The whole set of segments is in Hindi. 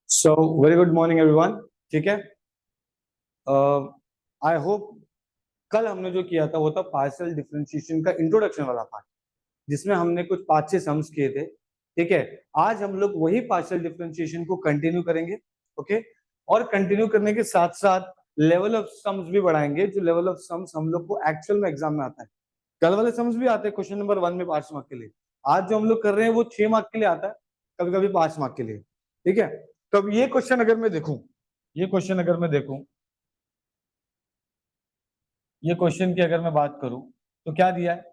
So very good morning everyone. ठीक है, आई होप कल हमने जो किया था वो था पार्शियल डिफरेंशिएशन का इंट्रोडक्शन वाला पार्ट, जिसमें हमने कुछ 5-6 सम्स किए थे। ठीक है, आज हम लोग वही पार्शियल डिफरेंशिएशन को कंटिन्यू करेंगे। ओके, और कंटिन्यू करने के साथ साथ लेवल ऑफ सम्स भी बढ़ाएंगे, जो लेवल ऑफ सम्स हम लोग को एक्चुअल में एग्जाम में आता है। कल वाले सम्स भी आते हैं क्वेश्चन नंबर 1 में 5 मार्क के लिए। आज जो हम लोग कर रहे हैं वो 6 मार्क के लिए आता है, कभी कभी 5 मार्क के लिए। ठीक है, तो अब ये क्वेश्चन अगर मैं देखूं, ये क्वेश्चन अगर मैं देखूं, ये क्वेश्चन की अगर मैं बात करूं तो क्या दिया है?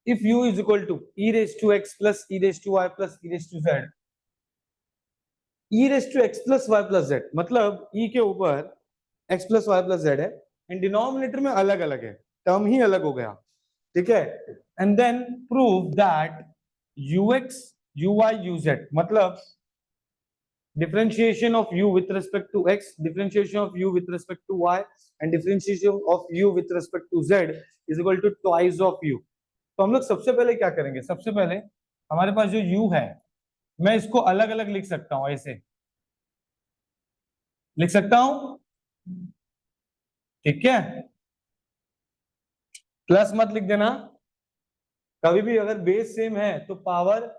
If u is equal to e raise to x plus e raise to y plus e raise to z, e raise to x plus y plus z, मतलब e के ऊपर x plus y plus z है एंड डिनोमिनेटर में अलग अलग है, टर्म ही अलग हो गया। ठीक है, and then prove that ux uy uz, मतलब differentiation of u with respect to x, differentiation of u with respect to y and differentiation of u with respect to z is equal to twice of u। तो हम लोग सबसे पहले क्या करेंगे? सबसे पहले हमारे पास जो u है, मैं इसको अलग अलग लिख सकता हूं, ऐसे लिख सकता हूं। ठीक है, प्लस मत लिख देना, कभी भी अगर बेस सेम है तो पावर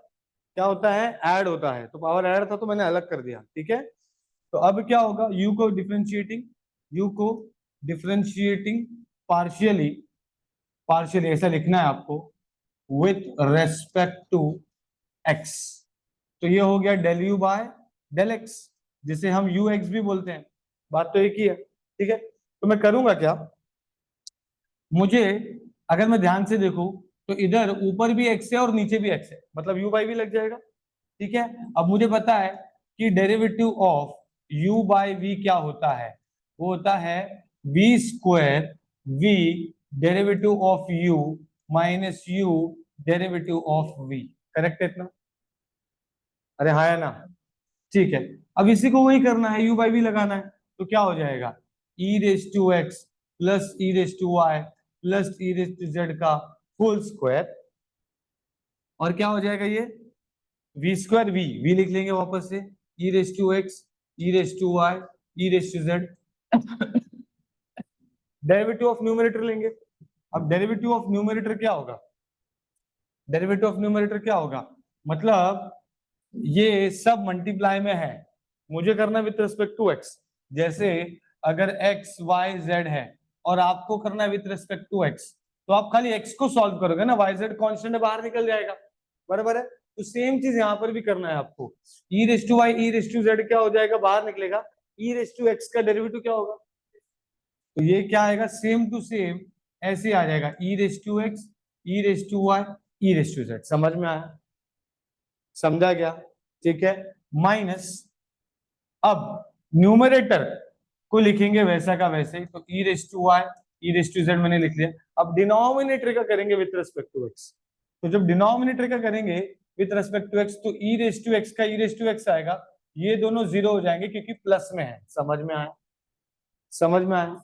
क्या होता है? ऐड होता है। तो पावर ऐड था तो मैंने अलग कर दिया। ठीक है, तो अब क्या होगा? u को डिफरेंशिएटिंग पार्शियली, पार्शियली ऐसा लिखना है आपको, विथ रेस्पेक्ट टू x। तो ये हो गया del u by del x, जिसे हम ux भी बोलते हैं। बात तो एक ही है। ठीक है, तो मैं करूंगा क्या, मुझे अगर मैं ध्यान से देखूं तो इधर ऊपर भी x है और नीचे भी x है, मतलब u बाई भी लग जाएगा। ठीक है, अब मुझे पता है कि derivative of u by v क्या होता है? वो होता है v square v derivative of u minus u derivative of v। Correct है इतना? अरे हाँ है ना? ठीक है, अब इसी को वही करना है, u बाई v लगाना है। तो क्या हो जाएगा? e raise to x plus e raise to y plus e raise to z का होल स्क्वायर, और क्या हो जाएगा ये? वी स्क्वायर वी लिख लेंगे वापस से, e raise to x, e raise to y, e raise to z. Derivative of numerator लेंगे। अब डेरिवेटिव ऑफ न्यूमरेटर क्या होगा? डेरिवेटिव ऑफ न्यूमरेटर क्या होगा? मतलब ये सब मल्टीप्लाई में है, मुझे करना विथ रिस्पेक्ट टू एक्स। जैसे अगर एक्स वाई जेड है और आपको करना है विथ रिस्पेक्ट टू एक्स, तो आप खाली एक्स को सॉल्व करोगे ना, वाई जेड कॉन्स्टेंट बाहर निकल जाएगा। बराबर है, तो सेम चीज यहाँ पर भी करना है आपको। E raise to y e raise to z क्या हो जाएगा? बाहर निकलेगा। ई रेस टू एक्स का डेरिवेटिव क्या होगा? तो ये क्या आएगा? सेम टू सेम ऐसे आ जाएगा, e raise to x e raise to y e raise to z. समझ में आया? समझा गया? ठीक है, माइनस, अब न्यूमरेटर को लिखेंगे वैसा का वैसे ही, तो e raise to y e raise to z मैंने लिख लिया। अब डिनोमिनेटर का करेंगे विथ रेस्पेक्ट टू एक्स, तो जब डिनोमिनेटर का करेंगे विथ रेस्पेक्ट टू एक्स, तो ई रेस टू एक्स का ई रेस टू एक्स आएगा, ये दोनों जीरो हो जाएंगे क्योंकि प्लस में है। समझ में आया? समझ में आया?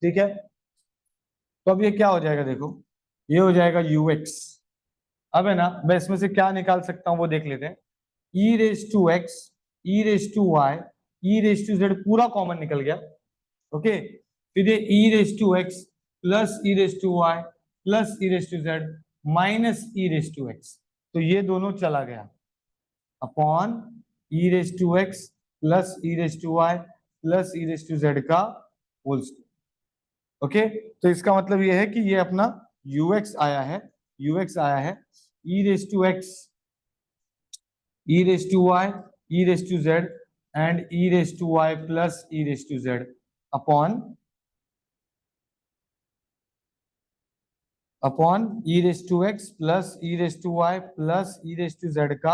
ठीक है, तो अब ये क्या हो जाएगा? देखो, ये हो जाएगा ux। अब है ना, मैं इसमें से क्या निकाल सकता हूं वो देख लेते हैं। E raise to x e raise to y e raise to Z पूरा कॉमन निकल गया। ओके, फिर ये e raise to x plus e raise to Y plus e raise to Z minus e raise to x, तो ये दोनों चला गया upon e raise to x plus e raise to Y plus e raise to Z का होल स्क्वायर। ओके, तो इसका मतलब ये है कि ये अपना ux आया है, ux आया है e raise to x e raise to y e raise to z and e raise to Y plus e raise to Z upon e raise to x plus e raise to Y plus e raise to Z का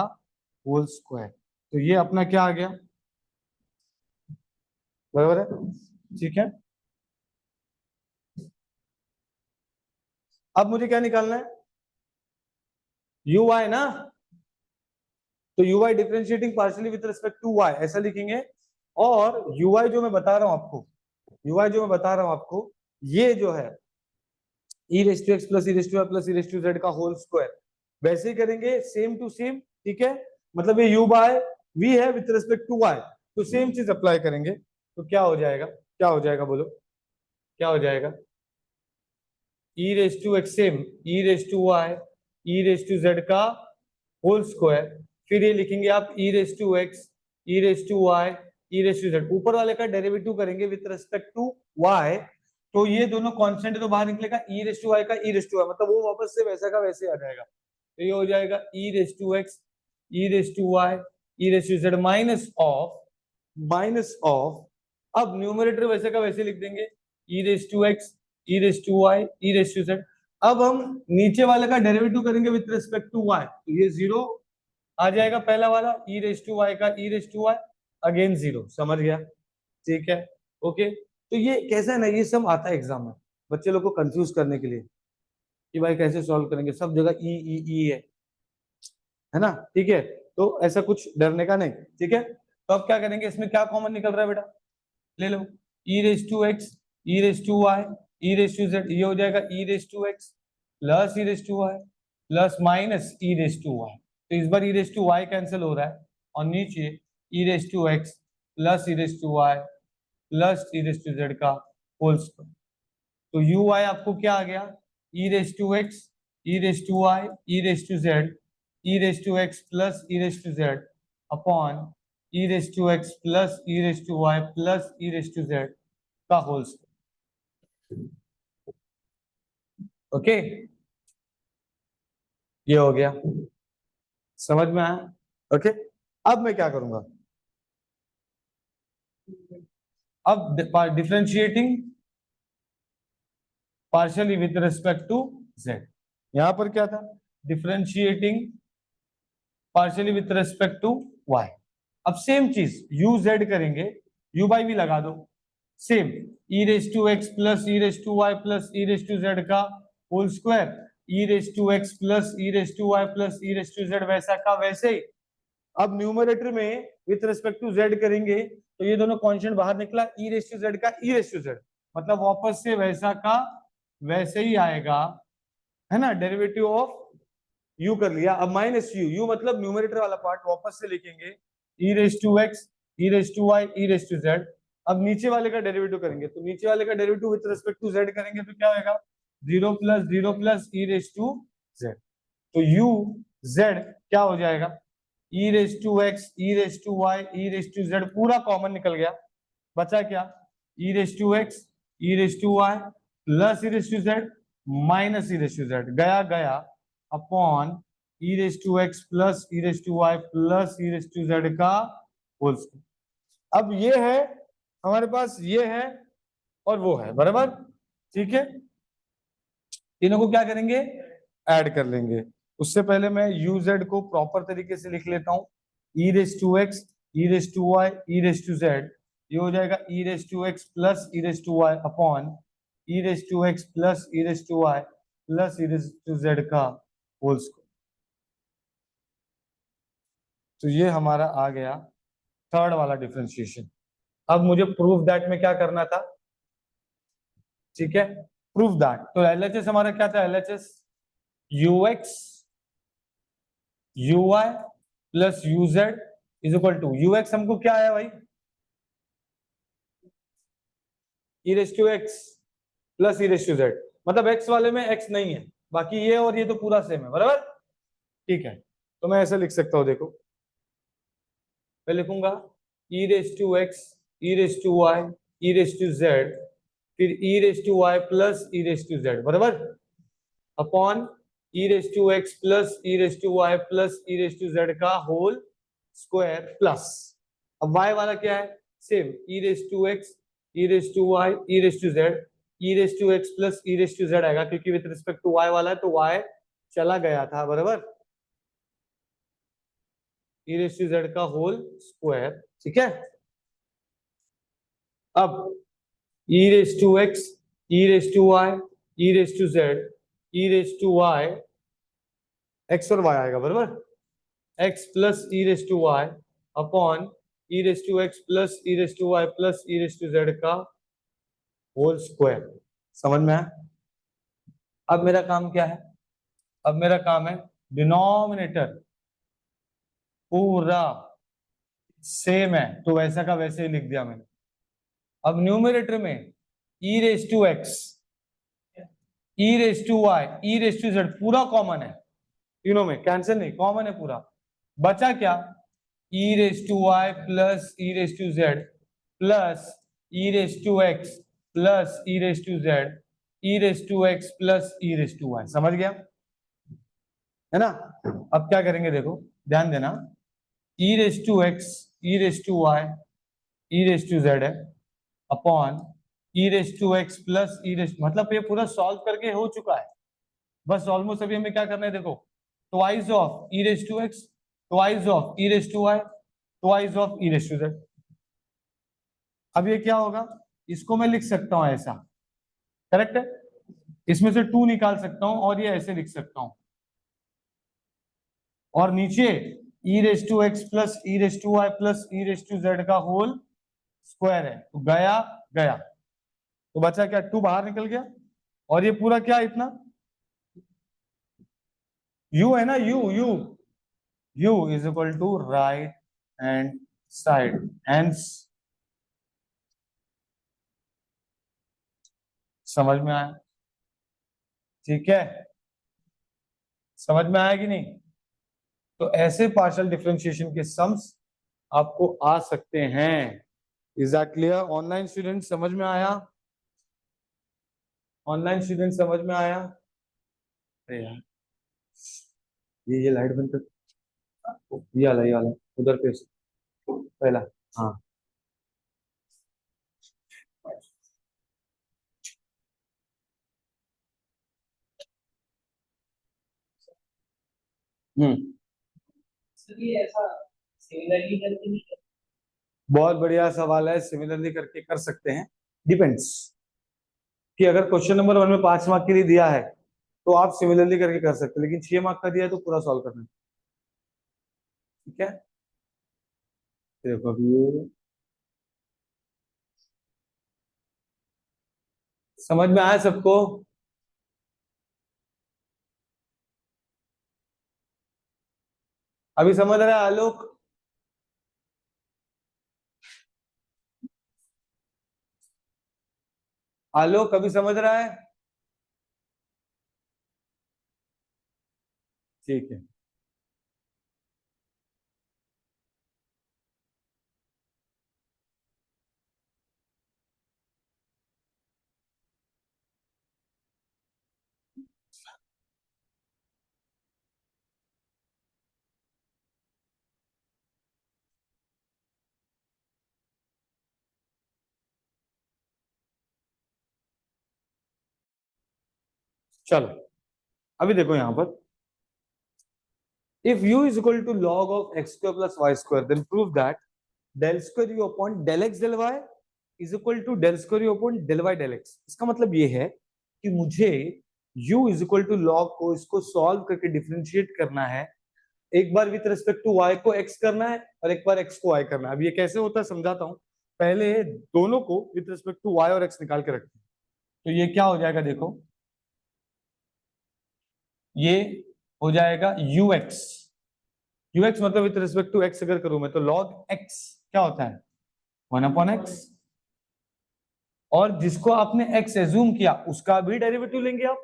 होल स्क्वायर। तो ये अपना क्या आ गया? बराबर है? ठीक है, अब मुझे क्या निकालना है? यू वाई ना, तो U Y differentiating partially with respect to Y ऐसा लिखेंगे। और यू वाई जो मैं बता रहा हूं आपको, यू वाई जो मैं बता रहा हूं आपको, ये जो है e raise to x plus e raise to Y plus e raise to Z का होल स्क्वायर, वैसे ही करेंगे सेम टू सेम। ठीक है, मतलब ये यू बाय v है विथ रिस्पेक्ट टू y, तो सेम चीज अप्लाई करेंगे, तो क्या हो जाएगा, क्या हो जाएगा बोलो, क्या हो जाएगा, e raise to X same, e raise to Y, e raise to Z का होल स्क्वायर, फिर ये लिखेंगे आप e raise to x, e raise to Y, e raise to Z, ऊपर वाले का डेरिवेटिव करेंगे विथ रिस्पेक्ट टू y, तो ये दोनों कांस्टेंट तो बाहर निकलेगा, e रेस टू वाई का e रेस टू वाई, मतलब वो वापस से वैसा का वैसे आ जाएगा, तो ये हो जाएगा e raise to x, e raise to Y, e raise to Z minus of, अब न्यूमरेटर वैसे का वैसे लिख देंगे, e raise to x, e raise to Y, e raise to Z, अब हम नीचे वाले का डेरिवेटिव करेंगे विथ रिस्पेक्ट टू y, तो ये जीरो आ जाएगा, पहला वाला e रेस टू y का e raise to y again zero, समझ गया, ठीक है, ओके। तो ये कैसा है ना, ये सब आता है एग्जाम में बच्चे लोग को कंफ्यूज करने के लिए कि भाई कैसे सॉल्व करेंगे, सब जगह ई है ना, ठीक है, तो ऐसा कुछ डरने का नहीं, ठीक है। तो अब क्या करेंगे, इसमें क्या कॉमन निकल रहा है बेटा, ले लो, e raise to x, e raise to Y, e raise to Z, ये हो जाएगा e raise to x plus e raise to Y plus minus e raise to Y, तो इस बार e raise to Y cancel हो रहा है, और नीचे e raise to x plus e raise to Y plus e raise to Z का होल स्क्वायर, तो यू आई आपको क्या आ गया, e raise to x, e raise to Y, e raise to Z, e raise to x plus e raise to Z upon e raise to x plus e raise to Y plus e raise to Z का होल स्क्वायर, ओके, ये हो गया, समझ में आया, ओके। अब मैं क्या करूंगा, अब differentiating partially with respect to z, यहां पर क्या था, differentiating partially with respect to y, अब सेम चीज u z करेंगे, u बाई भी लगा दो, same e raise to x plus e raise to Y plus e raise to Z का whole square, e raise to x plus e raise to Y plus e raise to z वैसा का वैसे ही, अब न्यूमरेटर में विथ रिस्पेक्ट टू z करेंगे, तो ये दोनों कांस्टेंट बाहर निकला, e रेस टू जेड का e रेस टू जेड, मतलब वापस से वैसा का वैसे ही आएगा, है ना, डेरिवेटिव ऑफ u कर लिया, अब माइनस u मतलब न्यूमरेटर वाला पार्ट वापस से लिखेंगे, e raise to x, e raise to Y, e raise to Z, अब नीचे वाले का डेरिवेटिव करेंगे, तो नीचे वाले का derivative with respect to z करेंगे, तो क्या होगा, zero plus e raise to Z, तो u z क्या हो जाएगा, e raise to x, e raise to Y, e raise to Z पूरा कॉमन निकल गया, बचा क्या, e raise to x, e raise to Y plus e raise to Z minus e raise to Z, गया गया upon e raise to x plus e raise to Y plus e raise to Z का होल स्क्वायर, अब ये है हमारे पास, ये है और वो है, बराबर, ठीक है, तीनों को क्या करेंगे, ऐड कर लेंगे, उससे पहले मैं u z को प्रॉपर तरीके से लिख लेता हूं, e raise to x, e raise to Y, e raise to Z, ये हो जाएगा e raise to x plus e raise to Y upon e raise to x plus e raise to Y plus e raise to Z का होल स्क्वायर, तो ये हमारा आ गया थर्ड वाला डिफरेंशिएशन। अब मुझे प्रूफ दैट में क्या करना था, ठीक है, प्रूफ दैट, तो एलएचएस हमारा क्या था, LHS ux uy plus uz is equal to, ux हमको क्या आया भाई, e raise to x plus e raise to z, मतलब x वाले में x नहीं है, बाकी ये और ये तो पूरा सेम है, बराबर, ठीक है, तो मैं ऐसे लिख सकता हूं, देखो मैं लिखूंगा e raise to x, e raise to y, e raise to z, फिर e raise to y plus e raise to z, बराबर, upon e raise to x plus e raise to y plus e raise to z का होल स्क्वायर प्लस, अब y वाला क्या है, same e raise to x, e raise to y, e raise to z, e raise to x plus e raise to z आएगा, क्योंकि विद रिस्पेक्ट टू y वाला है तो y चला गया था, बराबर, e रेस टू z का होल स्क्वायर, ठीक है, अब e raise to x, e raise to y, e raise to z, e raise to y, x और y आएगा, बराबर, x plus e raise to y upon e raise to x plus e raise to y plus e raise to z का होल स्क्वायर, समझ में आया। अब मेरा काम क्या है, अब मेरा काम है डिनोमिनेटर पूरा सेम है तो वैसा का वैसे ही लिख दिया मैंने। अब न्यूमरेटर में e raise to x, e raise to Y, e raise to Z पूरा कॉमन है, तीनों में कैंसिल नहीं, कॉमन है पूरा। बचा क्या, e raise to Y plus e raise to Z plus e raise to x plus e raise to Z, e raise to x plus e raise to Y. समझ गया है ना। अब क्या करेंगे देखो, ध्यान देना, e raise to x, e raise to Y, e raise to z है upon e raise to x plus e raise, मतलब ये पूरा सॉल्व करके हो चुका है, बस ऑलमोस्ट अभी हमें क्या करना है देखो, twice of e raise to X, twice of e raise to Y, twice of e raise to Z. अब ये क्या होगा, इसको मैं लिख सकता हूं ऐसा, करेक्ट है, इसमें से 2 निकाल सकता हूं और ये ऐसे लिख सकता हूं, और नीचे e raise to x plus e raise to Y plus e raise to Z का होल स्क्वायर है, तो गया गया, तो बचा क्या, 2 बाहर निकल गया, और ये पूरा क्या इतना u है ना, u is equal to right hand side, hence समझ में आया, ठीक है, समझ में आया कि नहीं। तो ऐसे पार्शियल डिफरेंशिएशन के सम्स आपको आ सकते हैं। Is that clear? Online student समझ में आया, ऑनलाइन स्टूडेंट समझ में आया। अरे यार ये लाइट बंद कर, ये वाला उधर पे पहला, हाँ। हम्म, बहुत बढ़िया सवाल है, सिमिलरली करके कर सकते हैं, डिपेंड्स कि अगर क्वेश्चन नंबर 1 में 5 मार्क के लिए दिया है तो आप सिमिलरली करके कर सकते हैं, लेकिन 6 मार्क का दिया है तो पूरा सॉल्व करना है, ठीक है। देखो अभी ये समझ में आया सबको, अभी समझ रहा है आलोक, आलोक अभी समझ रहा है, ठीक है। चलो अभी देखो यहां पर, if u is equal to log of x square plus y square, then prove that del square u upon del x del y is equal to del square u upon del y del x। इसका मतलब ये है कि मुझे u is equal to log को इसको सॉल्व करके डिफरेंशिएट करना है, एक bar with respect to y को x करना है और एक बार x को y करना है। अब ये कैसे होता है समझाता हूं, पहले दोनों को विथ रिस्पेक्ट टू y और x निकाल के रखते हैं, तो ये क्या हो जाएगा देखो, ये हो जाएगा ux, ux मतलब विथ रिस्पेक्ट टू x अगर करूं मैं तो log x क्या होता है 1 अपॉन एक्स, और जिसको आपने x एज्यूम किया उसका भी डेरिवेटिव लेंगे आप,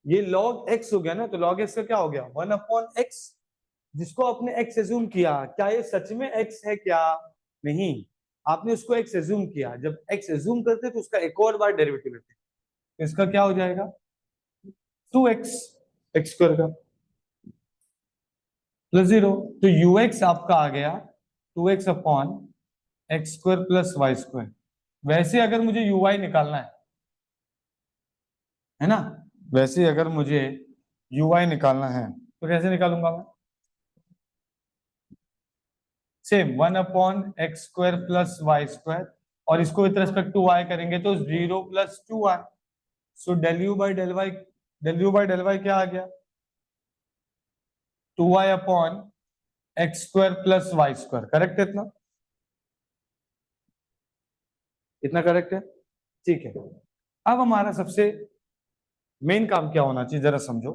ये log x हो गया ना, तो log x का क्या हो गया 1 अपॉन एक्स, जिसको आपने x एज्यूम किया, क्या ये सच में x है क्या, नहीं, आपने उसको x एज्यूम किया, जब x एज्यूम करते तो उसका एक और बार डेरिवेटिव लेते, तो इसका क्या हो जाएगा 2x x स्क्वायर का प्लस 0, तो ux आपका आ गया 2x upon X square plus Y square. वैसे अगर मुझे uy निकालना है ना, वैसे अगर मुझे uy निकालना है तो कैसे निकालूंगा मैं, same 1 upon X square plus Y square, और इसको विथ रेस्पेक्ट टू y करेंगे तो 0 plus 2y, so del you by del Y, del you by del Y क्या आ गया 2y upon X square plus Y square, correct है इतना, इतना करेक्ट है, ठीक है। अब हमारा सबसे मेन काम क्या होना चाहिए जरा समझो,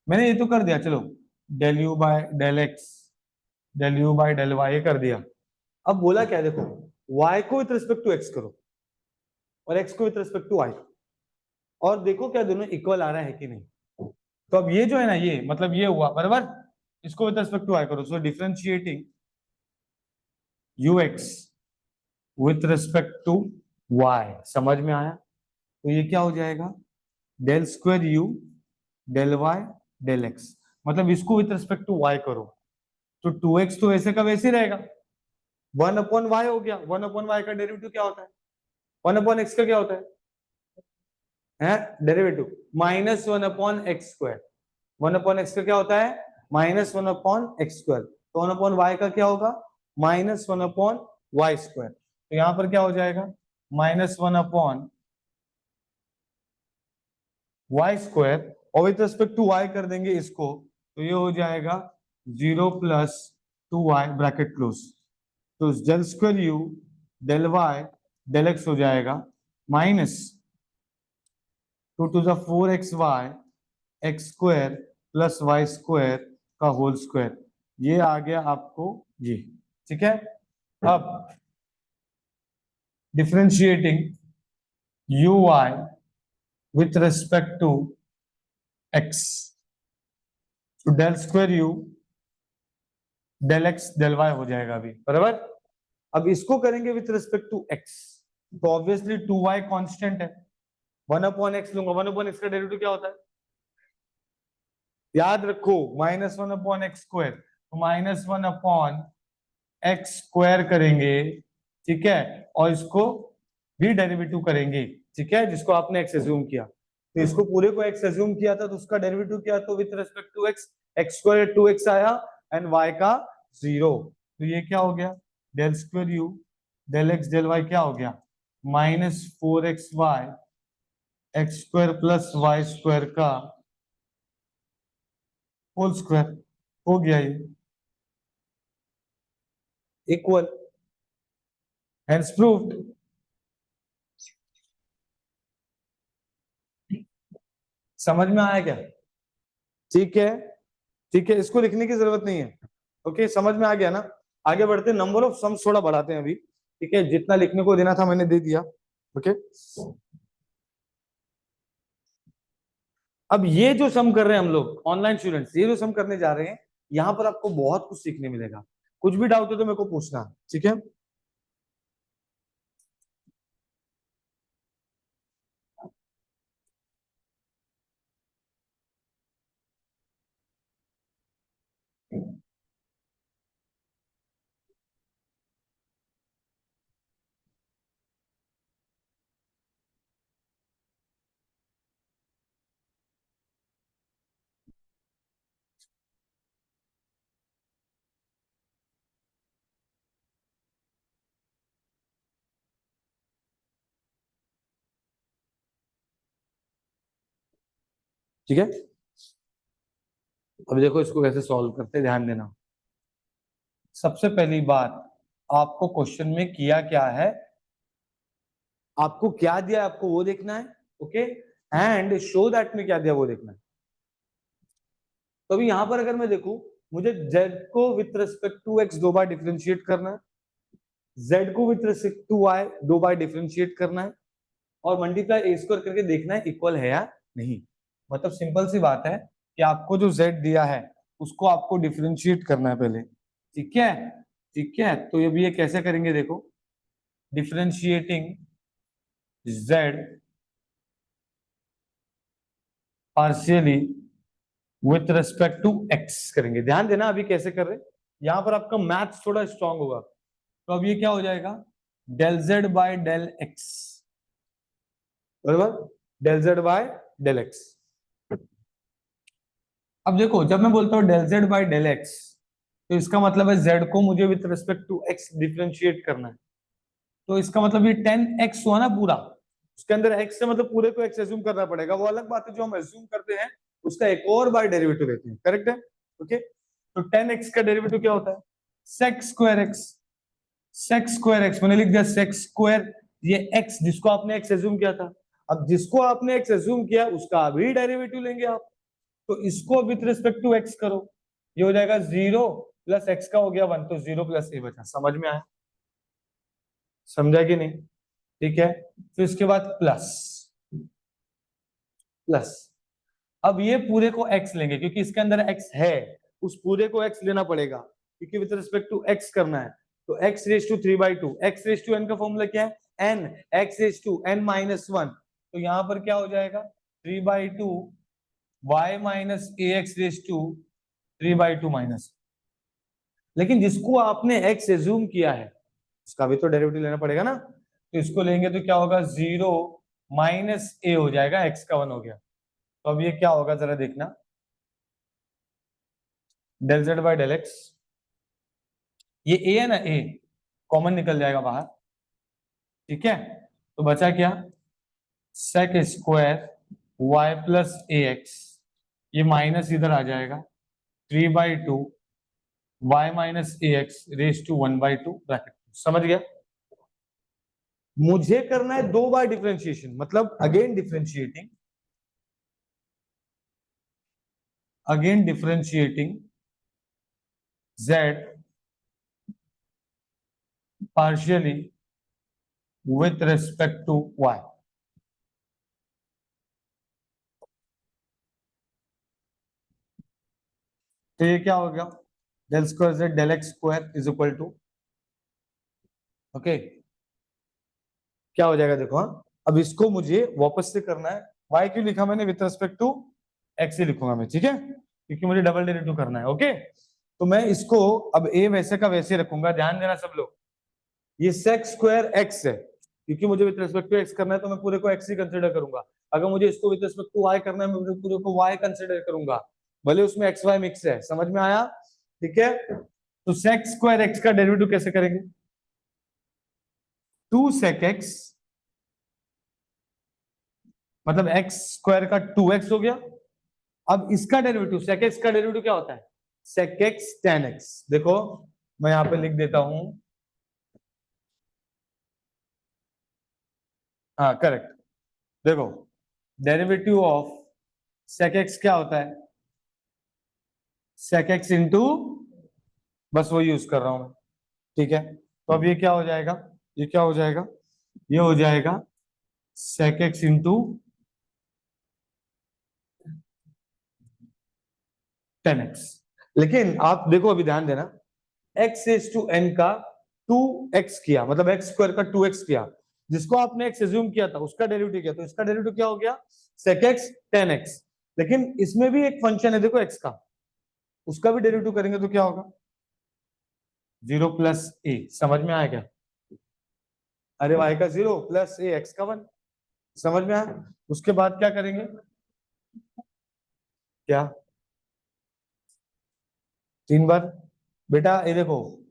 मैंने ये तो कर दिया, चलो del you by del x, del you by del Y कर दिया, अब बोला क्या देखो, y को विथ रिस्पेक्ट टू x करो और x को विथ रिस्पेक्ट टू y, और देखो क्या दोनों इक्वल आ रहा है कि नहीं। तो अब ये जो है ना, ये मतलब ये हुआ बराबर, इसको विथ रिस्पेक्ट टू y करो, so differentiating ux with respect to y, समझ में आया। तो ये क्या हो जाएगा, del square u del y del x, मतलब इसको विथ रिस्पेक्ट टू y करो तो 2x तो वैसे का वैसे ही रहेगा, 1/y हो गया। 1/y का डेरिवेटिव क्या होता है, 1/x का क्या होता है डेरिवेटिव -1/x²। 1/x का क्या होता है -1/x², तो 1/y का क्या होगा -1/y²। तो यहां पर क्या हो जाएगा -1/y², और विथ रिस्पेक्ट टू y कर देंगे इसको, तो ये हो जाएगा 0 + 2y ब्रैकेट क्लोज, तो del square u del y del x हो जाएगा -2 × 4xy x² + y² का होल स्क्वायर, ये आ गया आपको ये, ठीक है। अब differentiating uy with respect to x, तो del square u del x del y हो जाएगा अभी बराबर। अब इसको करेंगे विथ रिस्पेक्ट टू x, तो ऑब्वियसली 2y कांस्टेंट है, 1/x लूंगा, 1/x का डेरिवेटिव क्या होता है याद रखो -1/x², तो -1/x² करेंगे, ठीक है, और इसको भी डेरिवेटिव करेंगे, ठीक है, जिसको आपने x एज्यूम किया, तो इसको पूरे को x एज्यूम किया था, तो उसका डेरिवेटिव क्या, तो with respect to x x² 2x आया एंड y का 0, तो ये क्या हो गया del square u del x del y क्या हो गया -4xy x² + y² का होल स्क्वायर, हो गया ये इक्वल, हेंस प्रूव्ड। समझ में आया क्या, ठीक है, ठीक है, इसको लिखने की जरूरत नहीं है, ओके, समझ में आ गया ना। आगे बढ़ते, नंबर ऑफ सम्स थोड़ा बढ़ाते हैं अभी, ठीक है, जितना लिखने को देना था मैंने दे दिया, ओके। अब ये जो सम कर रहे हैं हम लोग ऑनलाइन स्टूडेंट्स, ये जो सम करने जा रहे हैं, यहाँ पर आपको बहुत कुछ सीखने मिलेगा, कुछ भी डाउट है तो मेरे को पूछना, ठीक है। ठीक है, अब देखो इसको कैसे सॉल्व करते हैं, ध्यान देना। सबसे पहली बात, आपको क्वेश्चन में किया क्या है, आपको क्या दिया आपको वो देखना है, ओके, एंड शो दैट में क्या दिया वो देखना है। तो अभी यहां पर अगर मैं देखूं, मुझे z को विथ रिस्पेक्ट टू x 2 बार डिफरेंशिएट करना है, z को विथ रिस्पेक्ट टू y 2 बार डिफरेंशिएट करना है, और मल्टीप्लाई a² करके देखना है इक्वल है या नहीं। मतलब सिंपल सी बात है कि आपको जो z दिया है उसको आपको डिफरेंशिएट करना है पहले, ठीक है, ठीक है। तो ये भी ये कैसे करेंगे देखो, differentiating z partially with respect to x करेंगे, ध्यान देना अभी कैसे कर रहे हैं, यहां पर आपका मैथ्स थोड़ा स्ट्रांग होगा। तो अब ये क्या हो जाएगा del z by del x, बराबर, del z by del x। अब देखो जब मैं बोलता हूँ del z by del x, तो इसका मतलब है z को मुझे with respect to x differentiate करना है, तो इसका मतलब ये 10x हुआ ना पूरा, उसके अंदर x से मतलब पूरे को x एज्यूम करना पड़ेगा, वो अलग बात है जो हम एज्यूम करते हैं उसका एक और बार डेरिवेटिव लेते हैं, करेक्ट है, ओके। तो 10x का डेरिवेटिव क्या होता है sec square x, sec square x मैंने लिख दिया sec स्क्वायर, ये x जिसको आपने x एज्यूम किया था, अब जिसको आपने x एज्यूम किया उसका भी डेरिवेटिव लेंगे आप, तो इसको विथ रिस्पेक्ट टू x करो, ये हो जाएगा 0 + x का हो गया 1, तो 0 + a बचा, समझ में आया। समझा कि नहीं? ठीक है, फिर इसके बाद प्लस प्लस। अब ये पूरे को x लेंगे क्योंकि इसके अंदर x है, उस पूरे को x लेना पड़ेगा क्योंकि विद रिस्पेक्ट टू x करना है। तो x raise to 3/2, x raise to n का फॉर्मूला क्या है? n, x raise to n minus 1। तो यहां पर क्या हो जाएगा? 3/2 y minus a x raise to 3/2 minus. लेकिन जिसको आपने x एज्यूम किया है उसका भी तो डेरिवेटिव लेना पड़ेगा ना। तो इसको लेंगे तो क्या होगा? 0 माइनस ए हो जाएगा, x का 1 हो गया। तो अब ये क्या होगा जरा देखना, del z by del x, ये ए है ना, ए कॉमन निकल जाएगा बाहर। ठीक है, तो बचा क्या? Sec square y plus a x, ये माइनस इधर आ जाएगा 3/2 y minus a x raise to 1/2 bracket. समझ गया? मुझे करना है 2 बार डिफरेंशिएशन, मतलब again differentiating z partially with respect to y। तो ये क्या हो गया? Del square z del x square is equal to, okay क्या हो जाएगा देखो। हाँ, अब इसको मुझे वापस से करना है। y क्यों लिखा मैंने? विथ रिस्पेक्ट टू x ही लिखूंगा मैं, ठीक है, क्योंकि मुझे डबल डेरिवेटिव करना है। ओके, तो मैं इसको अब a वैसे का वैसे रखूंगा। ध्यान देना सब लोग, ये सेक स्क्वायर x है, क्योंकि मुझे विथ रिस्पेक्ट टू x करना है तो मैं पूरे को x ही कंसिडर करूंगा। अगर मुझे इसको विथ रिस्पेक्ट टू y करना है मैं पूरे को y कंसिडर करूंगा, भले उसमें x y मिक्स है। समझ में आया? ठीक है, तो सेक स्क्वायर x का डेरिवेटिव कैसे करेंगे? 2 sec x, मतलब x स्क्वायर का 2x हो गया। अब इसका डेरिवेटिव sec x का डेरिवेटिव क्या होता है? sec x tan x। देखो मैं यहां पे लिख देता हूं, हाँ करेक्ट। देखो डेरिवेटिव ऑफ sec x क्या होता है? sec x इंटू, बस वो यूज कर रहा हूं मैं। ठीक है, तो अब ये क्या हो जाएगा? ये क्या हो जाएगा? ये हो जाएगा sec x इंटू 10x। लेकिन आप देखो, अभी ध्यान देना, x रेज टू n का 2x किया, मतलब x स्क्वायर का 2x किया, जिसको आपने x एज्यूम किया था उसका डेरिवेटिव किया, तो इसका डेरिवेटिव क्या हो गया? sec x tan x। लेकिन इसमें भी एक फंक्शन है देखो x का, उसका भी डेरिवेटिव करेंगे तो क्या होगा? 0 प्लस ए। समझ में आया क्या? अरे y का 0 प्लस ए x का 1। समझ में आया? उसके बाद क्या करेंगे? क्या? 3 बार? बेटा ये देखो,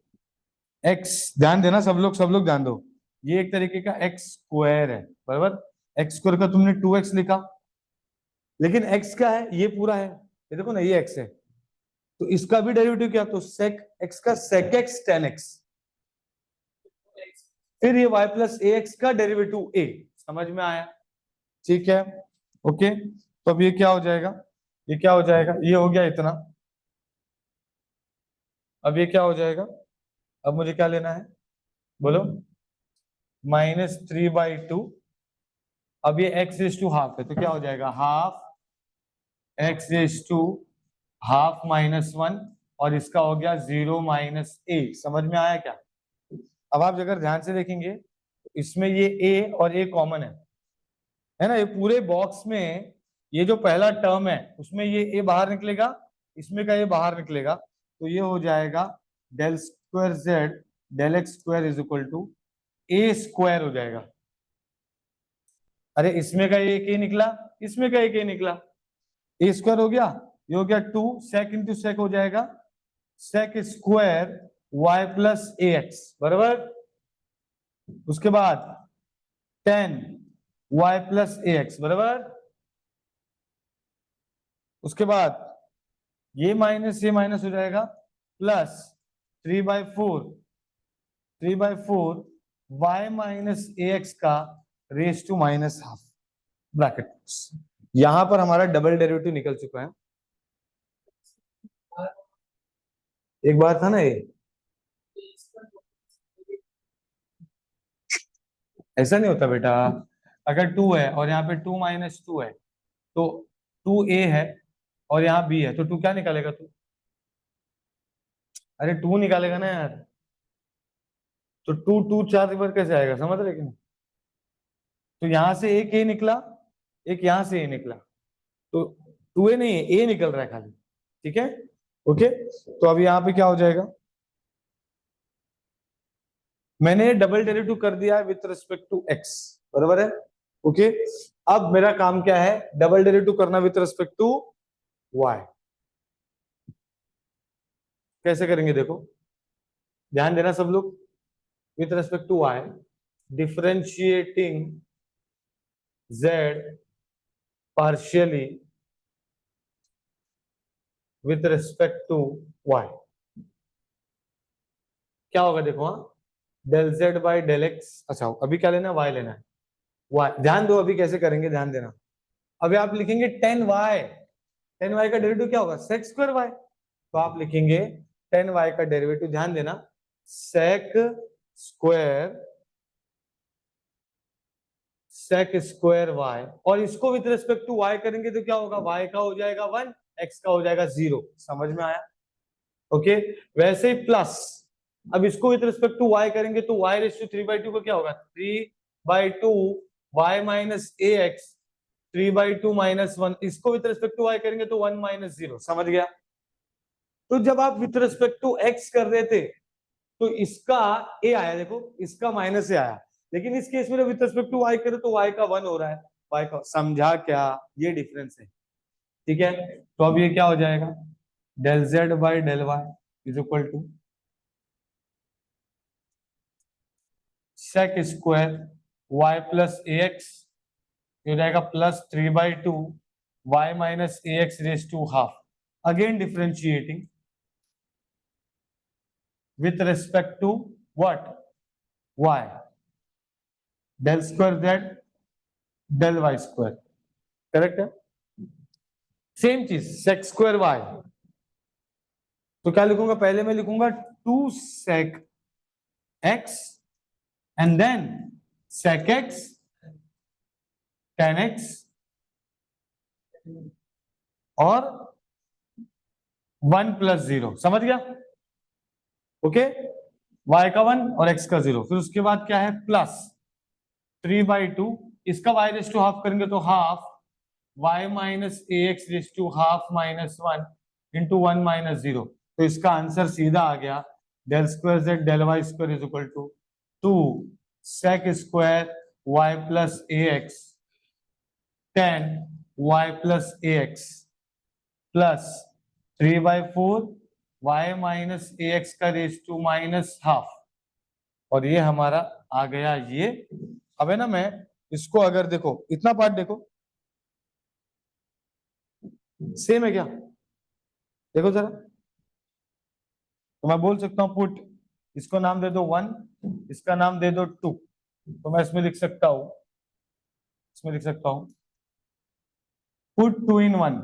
x, ध्यान देना सब लोग ध्यान दो, ये एक तरीके का x स्क्वायर है, बराबर। x स्क्वायर का तुमने 2x लिखा, लेकिन x क्या है? ये पूरा है, ये देखो ना, ये x है, तो इसका भी डेरिवेटिव क्या? तो sec x का sec x tan x, फिर ये y प्लस ए एक्स का डेरिवेटिव a। समझ में आया? ठीक है, ओके। तो अब ये क्या हो जाएगा? ये क्या हो जाएगा? ये हो गया इतना। अब ये क्या हो जाएगा? अब मुझे क्या लेना है बोलो? -3/2। अब ये x रेज टू हाफ है तो क्या हो जाएगा? Half x raise to half -1, और इसका हो गया 0 माइनस ए। समझ में आया क्या? अब आप अगर ध्यान से देखेंगे तो इसमें ये a और a कॉमन है ना? ये पूरे बॉक्स में ये जो पहला टर्म है उसमें ये a बाहर निकलेगा, इसमें का ये बाहर निकलेगा, तो ये हो जाएगा del square z del x square is equal to a square हो जाएगा। अरे इसमें का एक ए निकला, इसमें का एक ए निकला, ए स्क्वायर हो गया, ये हो गया 2 सेक इंटू सेक हो जाएगा सेक square y plus a x, बराबर। उसके बाद 10 वाई प्लस ए एक्स, बराबर। उसके बाद ये माइनस हो जाएगा, plus 3/4 Y minus a x का रेस टू -हाफ ब्रैकेट। यहां पर हमारा डबल डेरिवेटिव निकल चुका है। एक बार था ना ये, ऐसा नहीं होता बेटा। अगर 2 है और यहाँ पे 2 - 2 है तो 2a है और यहाँ b है तो 2 क्या निकालेगा तू? अरे 2 निकालेगा ना यार। तो 2 4 बार कैसे आएगा, समझ रहे कि नहीं? तो यहाँ से एक a निकला, एक यहाँ से a निकला, तो 2a नहीं है, a निकल रहा है खाली। ठीक है, ओके। तो अब यहाँ पे क्या हो जाएगा, मैंने डबल डेरिवेटिव कर दिया है विथ रिस्पेक्ट टू x, बराबर है, ओके। अब मेरा काम क्या है, डबल डेरिवेटिव करना विथ रिस्पेक्ट टू y। कैसे करेंगे देखो, ध्यान देना सब लोग। With respect to y, differentiating z partially with respect to y, क्या होगा देखो। हाँ, del z by del x. अच्छा अभी क्या लेना है, y लेना है। y ध्यान दो, अभी कैसे करेंगे ध्यान देना। अभी आप लिखेंगे 10y, 10y का डेरिवेटिव क्या होगा, sec स्क्वायर y। तो आप लिखेंगे 10y का डेरिवेटिव, ध्यान देना, sec स्क्वायर y, और इसको विद रिस्पेक्ट टू y करेंगे तो क्या होगा, y का हो जाएगा 1, x का हो जाएगा 0। समझ में आया, ओके। वैसे ही प्लस, अब इसको विद रिस्पेक्ट टू y करेंगे तो y रेस टू 3/2 का क्या होगा, 3/2 y माइनस ए एक्स, 3/2 -1। इसको विद रिस्पेक्ट टू y करेंगे तो 1 - 0। समझ गया। तो जब आप विथ रिस्पेक्ट टू x कर रहे थे तो इसका a आया, देखो इसका माइनस a आया, लेकिन इस केस में विथ रिस्पेक्ट टू y करे तो y का 1 हो रहा है, y का, समझा क्या, ये डिफरेंस है। ठीक है, तो अब ये क्या हो जाएगा, del z by del y is equal to sec square y plus a x, हो जाएगा plus 3/2 y minus a x raise to half, again differentiating with respect to what, y, del square z del y square, correct है। सेम चीज sec स्क्वायर y, तो क्या लिखूंगा, पहले मैं लिखूंगा 2 sec x and then sec x tan x और 1 + 0। समझ गया, ओके। y का 1 और x का 0, फिर उसके बाद क्या है, प्लस 3/2, इसका y रेस टू हाफ करेंगे तो half y minus a x raise to half -1 into 1 - 0। तो इसका आंसर सीधा आ गया, del square z del y square is equal to 2 sec square y plus a x tan y plus a x plus 3/4 y minus a x का रेस टू -हाफ, और ये हमारा आ गया ये। अब है ना, मैं इसको अगर देखो, इतना पार्ट देखो सेम है क्या, देखो जरा। तो मैं बोल सकता हूं पुट, इसको नाम दे दो 1, इसका नाम दे दो 2, तो मैं इसमें लिख सकता हूं, इसमें लिख सकता हूं पुट 2 in 1,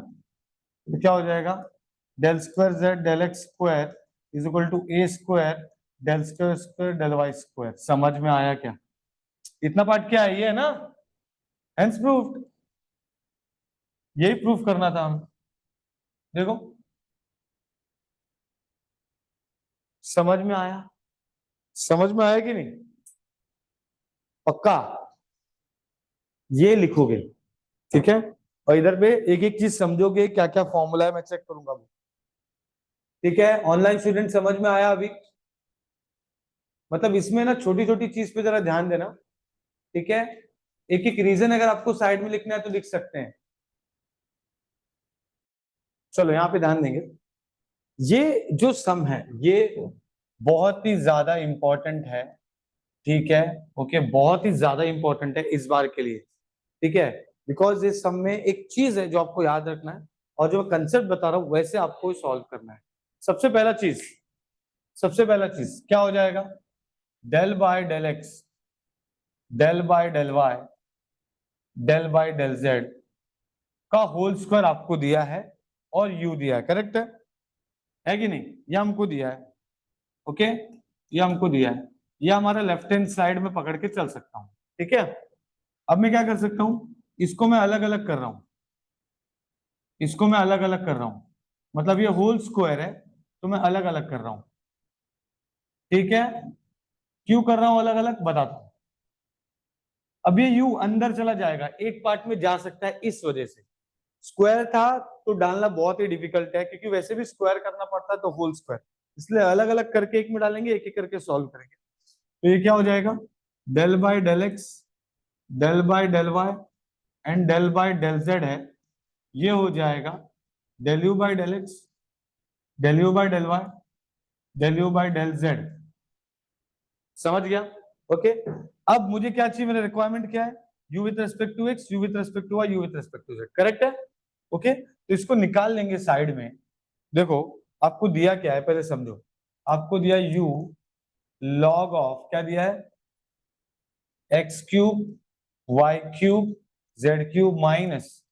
तो क्या हो जाएगा, del square z del x square is equal to a square del square square del y square. समझ में आया क्या, इतना पार्ट क्या है, ये है ना, हेंस प्रूव्ड। यही प्रूफ करना था हमें, देखो समझ में आया, समझ में आया कि नहीं, पक्का ये लिखोगे, ठीक है। और इधर पे एक एक चीज समझोगे, क्या क्या फॉर्मूला है मैं चेक करूंगा वो, ठीक है। ऑनलाइन स्टूडेंट समझ में आया अभी, मतलब इसमें ना छोटी छोटी चीज पे जरा ध्यान देना, ठीक है। एक एक रीजन अगर आपको साइड में लिखना है तो लिख सकते हैं, चलो यहाँ पे ध्यान देंगे। ये जो सम है ये बहुत ही ज्यादा इंपॉर्टेंट है, ठीक है, ओके, बहुत ही ज्यादा इंपॉर्टेंट है इस बार के लिए, ठीक है। बिकॉज इस सम में एक चीज है जो आपको याद रखना है, और जो मैं कंसेप्ट बता रहा हूं वैसे आपको सॉल्व करना है। सबसे पहला चीज, सबसे पहला चीज क्या हो जाएगा, del by del x del by del Y del by del z का होल स्क्वायर आपको दिया है और यू दिया है, करेक्ट है कि नहीं, ये हमको दिया है, ओके, ये हमको दिया है, ये हमारा लेफ्ट हैंड साइड में पकड़ के चल सकता हूं, ठीक है। अब मैं क्या कर सकता हूं, इसको मैं अलग अलग कर रहा हूं, इसको मैं अलग अलग कर रहा हूं, मतलब ये होल स्क्वायर है तो मैं अलग अलग कर रहा हूं। ठीक है, क्यों कर रहा हूं अलग अलग बताता हूं। अब ये u अंदर चला जाएगा, एक पार्ट में जा सकता है, इस वजह से स्क्वायर था तो डालना बहुत ही डिफिकल्ट है, क्योंकि वैसे भी स्क्वायर करना पड़ता है तो होल स्क्वायर, इसलिए अलग अलग करके एक में डालेंगे, एक एक करके सॉल्व करेंगे। तो ये क्या हो जाएगा, del by del x, del by del y and del by del z है, ये हो जाएगा del you by del x, del you by del Y, del you by del z. समझ गया? ओके। अब मुझे क्या चाहिए, मेरा रिक्वायरमेंट क्या है, u with respect to x, u with respect to y, u with respect to z, correct है? ओके, तो इसको निकाल लेंगे साइड में। देखो आपको दिया क्या है पहले समझो, आपको दिया u log ऑफ क्या दिया है, x cube y cube z cube minus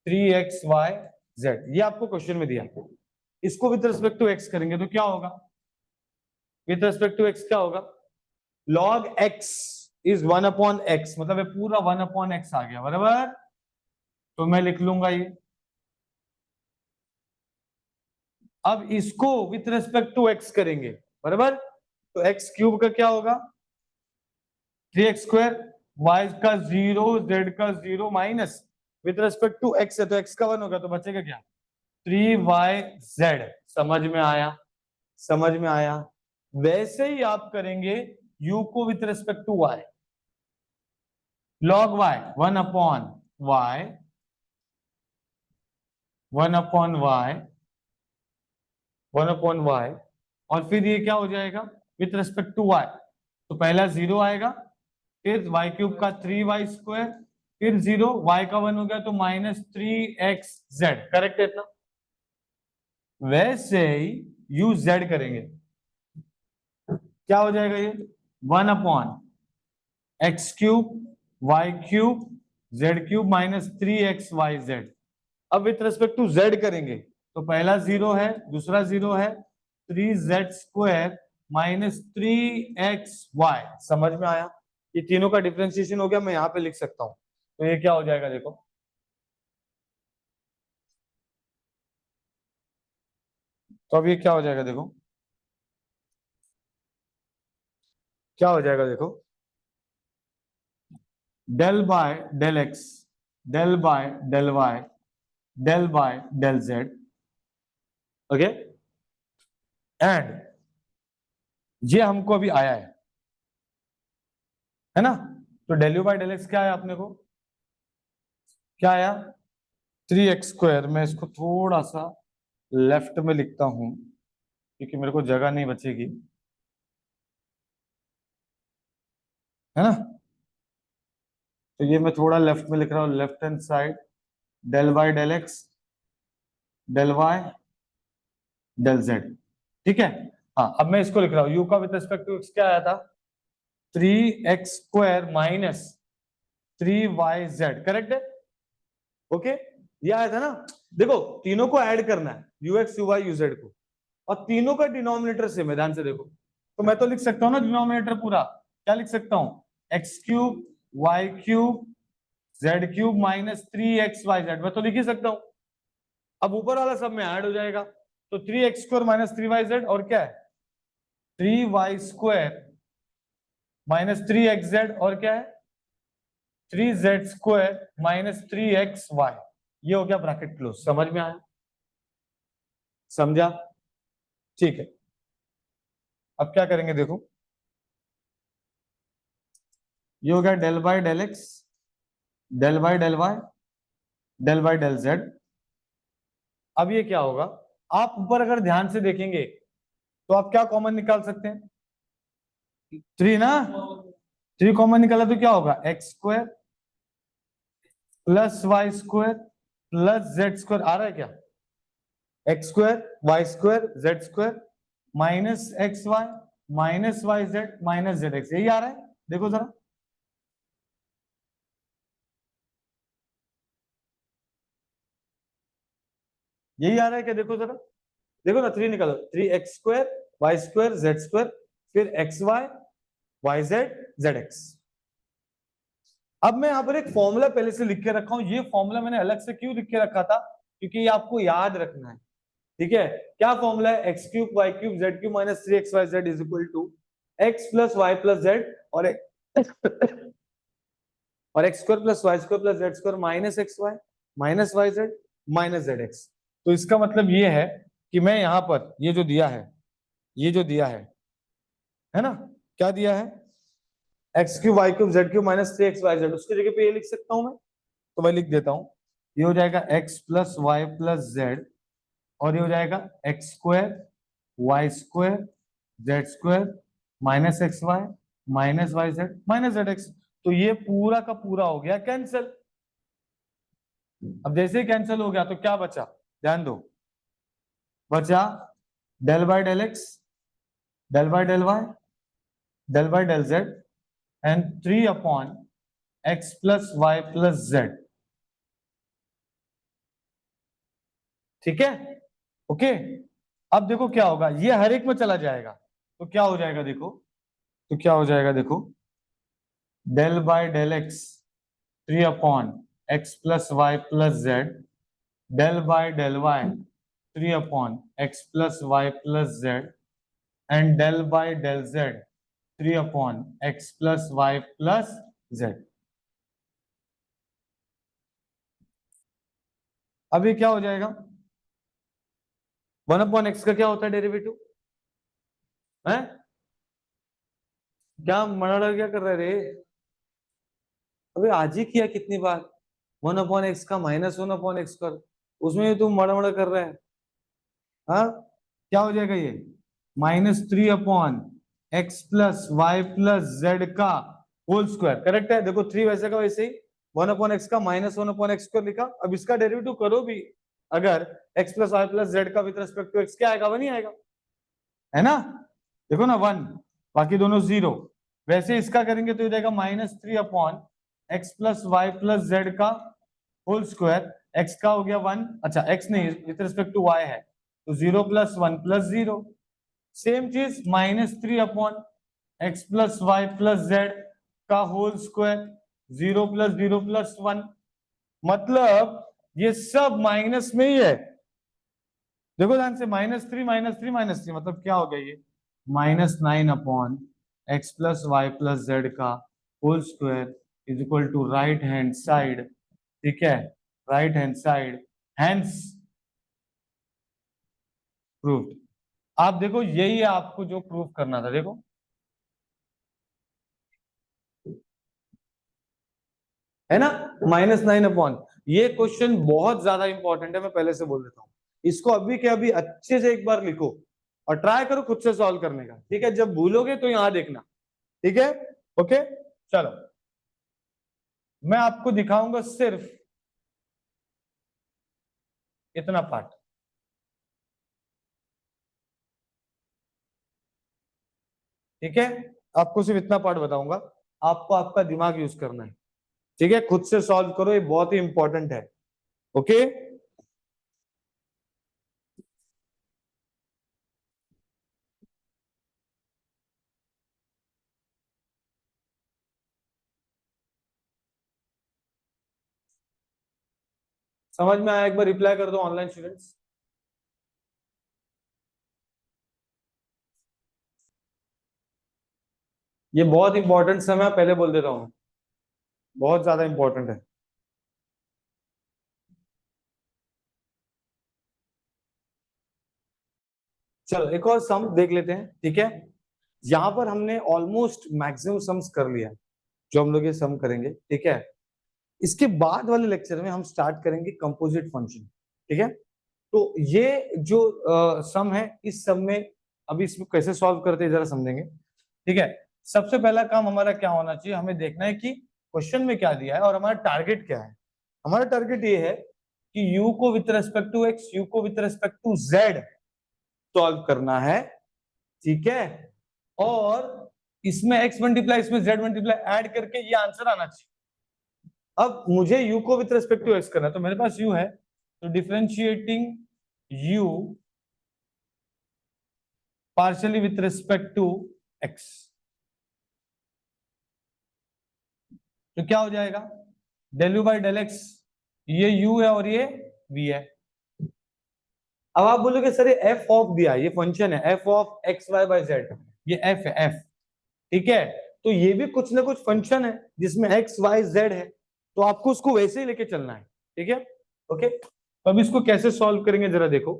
3xy z, ये आपको क्वेश्चन में दिया। इसको विथ रेस्पेक्ट टू x करेंगे तो क्या होगा, विथ रेस्पेक्ट टू x क्या होगा, log x इज 1/x, मतलब ये पूरा 1/x आ गया, बराबर। तो मैं लिख लूंगा ये। अब इसको विथ रेस्पेक्ट टू x करेंगे, बराबर, तो x क्यूब का क्या होगा 3x², y का 0, z का 0 minus with respect to x है तो x का 1 होगा, तो बचेगा क्या 3yz। समझ में आया? समझ में आया? वैसे ही आप करेंगे u को with respect to y, log y 1/y, 1/y, 1/y, और फिर ये क्या हो जाएगा विथ रेस्पेक्ट टू y, तो पहला 0 आएगा, फिर y क्यूब का 3y², फिर 0, y का 1 हो गया तो -3xz, करेक्ट है इतना? वैसे ही u z करेंगे, क्या हो जाएगा ये 1/x³ y³ z³ minus 3xyz। अब विथ रेस्पेक्ट टू z करेंगे तो पहला 0 है, दूसरा 0 है, 3z² माइनस 3xy। समझ में आया? ये तीनों का डिफरेंशिएशन हो गया, मैं यहां पे लिख सकता हूं, तो ये क्या हो जाएगा देखो, तो अब ये क्या हो जाएगा देखो, क्या हो जाएगा देखो, del by del x, del by del Y, del by del z, okay, and ये हमको अभी आया है ना, तो del you by del x क्या आया अपने को, क्या आया 3x²। मैं इसको थोड़ा सा लेफ्ट में लिखता हूं क्योंकि मेरे को जगह नहीं बचेगी, है ना, तो ये मैं थोड़ा लेफ्ट में लिख रहा हूँ, left hand side, del by del x, del Y, del z, ठीक है। हाँ, अब मैं इसको लिख रहा हूँ, u का विद रिस्पेक्ट टू x क्या आया था 3x² माइनस 3yz, करेक्ट है? ओके, ये आया था ना। देखो तीनों को ऐड करना है, ux uy uz को, और तीनों का डिनोमिनेटर सेम है, ध्यान से देखो, तो मैं तो लिख सकता हूँ ना डिनोमिनेटर पूरा, क्या लिख सकता हूँ x³ y³ z³ minus 3xyz, मैं तो लिख ही सकता हूँ। अब ऊपर वाला सब में ऐड हो जाएगा, तो 3x² माइनस 3yz और क्या है 3y² माइनस 3xz, और क्या है 3z² माइनस 3xy, ये हो गया ब्रैकेट क्लोज। समझ में आया? समझा? ठीक है, अब क्या करेंगे देखो, ये हो गया del by del x, del by del Y, del by del z. अब ये क्या होगा, आप ऊपर अगर ध्यान से देखेंगे तो आप क्या कॉमन निकाल सकते हैं, 3 ना, 3 कॉमन निकाला तो क्या होगा x² plus y² plus z² आ रहा है क्या, x² y² z² minus xy minus yz minus zx, यही आ रहा है, देखो जरा, यही आ रहा है क्या, देखो जरा, देखो ना, 3 निकालो, 3x² y² z², फिर xy yz zx, अब मैं यहाँ पर एक फॉर्मूला पहले से लिख के रखा हूं। ये फॉर्मूला मैंने अलग से क्यों लिख के रखा था, क्योंकि ये आपको याद रखना है। ठीक है, क्या फॉर्मूला है, x cube y cube z cube minus 3xyz is equal to x plus y plus z और और x square plus Y square plus z square minus x y minus y z minus z x. तो इसका मतलब ये है कि मैं यहां पर ये जो दिया है, ये जो दिया है ना, क्या दिया है, x cube y cube z cube minus 3xyz, उसकी जगह पे ये लिख सकता हूं मैं, तो मैं लिख देता हूं। ये हो जाएगा x plus y plus z और ये हो जाएगा x square y square z square minus x y minus y z minus z x. तो ये पूरा का पूरा हो गया कैंसिल। अब जैसे ही कैंसिल हो गया तो क्या बचा, ध्यान दो, बचा del by del x del by del Y del by del z and 3 upon x plus y plus z. ठीक है, ओके। अब देखो क्या होगा, ये हर एक में चला जाएगा तो क्या हो जाएगा, देखो तो क्या हो जाएगा, देखो del by del x 3 upon x plus y plus z del by del y 3 upon x plus y plus z and del by del z 3 upon x plus y plus z. अब ये क्या हो जाएगा, 1 अपॉन एक्स का क्या होता है डेरिवेटिव है, क्या मर्डर क्या कर रहे रे, अबे आज ही किया कितनी बार, 1 अपॉन एक्स का माइनस 1 अपॉन एक्स कर, उसमें तुम मड़ा कर रहे हैं। हाँ, क्या हो जाएगा ये, -3 upon x plus y plus z का होल स्क्वायर, करेक्ट है। देखो 3 वैसे का वैसे ही, 1 अपॉन एक्स का -1 अपॉन एक्स स्क्वायर लिखा। अब इसका डेरिवेटिव करो भी अगर, x plus y plus z का विद रिस्पेक्ट टू एक्स, क्या आएगा, 1 ही आएगा, है ना। देखो ना 1, बाकी दोनों 0। वैसे इसका करेंगे तो ये जाएगा -3 upon x plus y plus z का होल स्क्वायर, एक्स का हो गया 1, अच्छा एक्स नहीं विथ रिस्पेक्ट टू वाई है तो 0 प्लस 1 प्लस 0। सेम चीज -3 upon x plus y plus z का होल स्क्वायर, 0 प्लस 0 प्लस 1। मतलब ये सब माइनस में ही है। देखो ध्यान से, -3 -3 -3, मतलब क्या हो गया ये, -9 upon x plus y plus z का whole square is equal to right hand side. ठीक है, right hand side, hence proved. आप देखो यही है आपको जो प्रूव करना था, देखो है ना, -9 अपॉन। ये क्वेश्चन बहुत ज्यादा इंपॉर्टेंट है, मैं पहले से बोल देता हूँ। इसको अभी के अभी अच्छे से एक बार लिखो और ट्राई करो खुद से सॉल्व करने का, ठीक है। जब भूलोगे तो यहां देखना, ठीक है, ओके। चलो मैं आपको दिखाऊंगा सिर्फ इतना पार्ट, ठीक है। आपको सिर्फ इतना पार्ट बताऊंगा, आपको आपका दिमाग यूज करना है, ठीक है। खुद से सॉल्व करो, ये बहुत ही इंपॉर्टेंट है, ओके। समझ में आया, एक बार रिप्लाई कर दो ऑनलाइन स्टूडेंट्स। ये बहुत इंपॉर्टेंट समय पहले बोल देता हूँ, बहुत ज्यादा इंपॉर्टेंट है। चलो एक और सम देख लेते हैं, ठीक है। यहाँ पर हमने ऑलमोस्ट मैक्सिमम सम्स कर लिया जो हम लोग ये सम करेंगे, ठीक है। इसके बाद वाले लेक्चर में हम स्टार्ट करेंगे कंपोजिट फंक्शन, ठीक है। तो ये जो सम है, इस सम में अभी इसमें कैसे सॉल्व करते हैं जरा समझेंगे, ठीक है। सबसे पहला काम हमारा क्या होना चाहिए, हमें देखना है कि क्वेश्चन में क्या दिया है और हमारा टारगेट क्या है। हमारा टारगेट ये है कि u को with respect to x, u को with respect to z solve करना है, ठीक है। और इसमें x मल्टीप्लाई इसमें z मल्टीप्लाई ऐड करके ये आंसर आना चाहिए। अब मुझे u को विथ रेस्पेक्ट टू x करना है, तो मेरे पास u है, तो differentiating u partially with respect to x, तो क्या हो जाएगा, del you by del x, ये u है और ये v है। अब आप बोलोगे सर ये एफ ऑफ दिया, ये फंक्शन है f of x y by z, ये एफ है एफ, ठीक है, तो ये भी कुछ ना कुछ फंक्शन है जिसमें एक्स वाई जेड है, तो आपको उसको वैसे ही लेके चलना है, ठीक है, ओके। तो अब इसको कैसे सॉल्व करेंगे जरा देखो,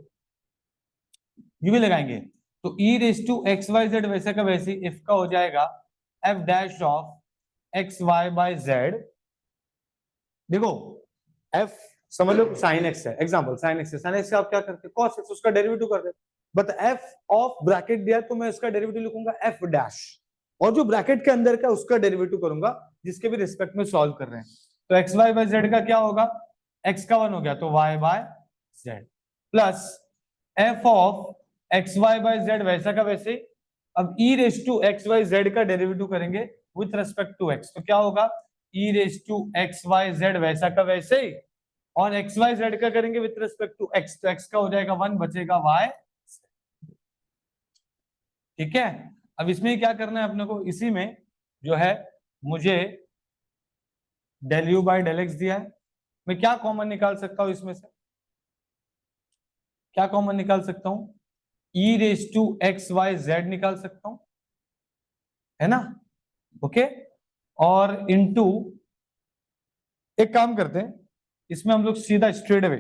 यू भी लगाएंगे, तो e raise to x y z वैसे का वैसे, इफ का हो जाएगा f dash of x y by z, देखो एफ समझ लो साइन एक्स है, एग्जांपल साइन एक्स है, साइन एक्स आप क्या करते हैं कॉस एक्स, उसका डेरिवेटिव करते हैं, बट एफ ऑफ ब्रैकेट दिया तो मैं इसका डेरिवेटिव लिखूंगा एफ डैश, और जो ब्रैकेट के अंदर का उसका डेरिवेटिव करूंगा जिसके भी रिस्पेक्ट में सॉल्व कर रहे हैं, तो एक्स वाई बाई जेड का क्या होगा, एक्स का 1 हो गया तो y by z, plus f of x y by z वैसा का वैसे ही, अब e raise to x y z का डेरिवेटिव करेंगे विथ रेस्पेक्ट टू एक्स, तो क्या होगा e raise to x y z वैसा का वैसे ही, और एक्स वाई जेड का करेंगे विथ रेस्पेक्ट टू एक्स, तो एक्स का हो जाएगा 1, बचेगा वाई, ठीक है। अब इसमें क्या करना है अपने को, इसी में जो है मुझे del you by del x दिया है, मैं क्या कॉमन निकाल सकता हूं इसमें से, क्या कॉमन निकाल सकता हूं, e raise to x y z निकाल सकता हूं, है ना, ओके, और इनटू एक काम करते हैं, इसमें हम लोग सीधा स्ट्रेट अवे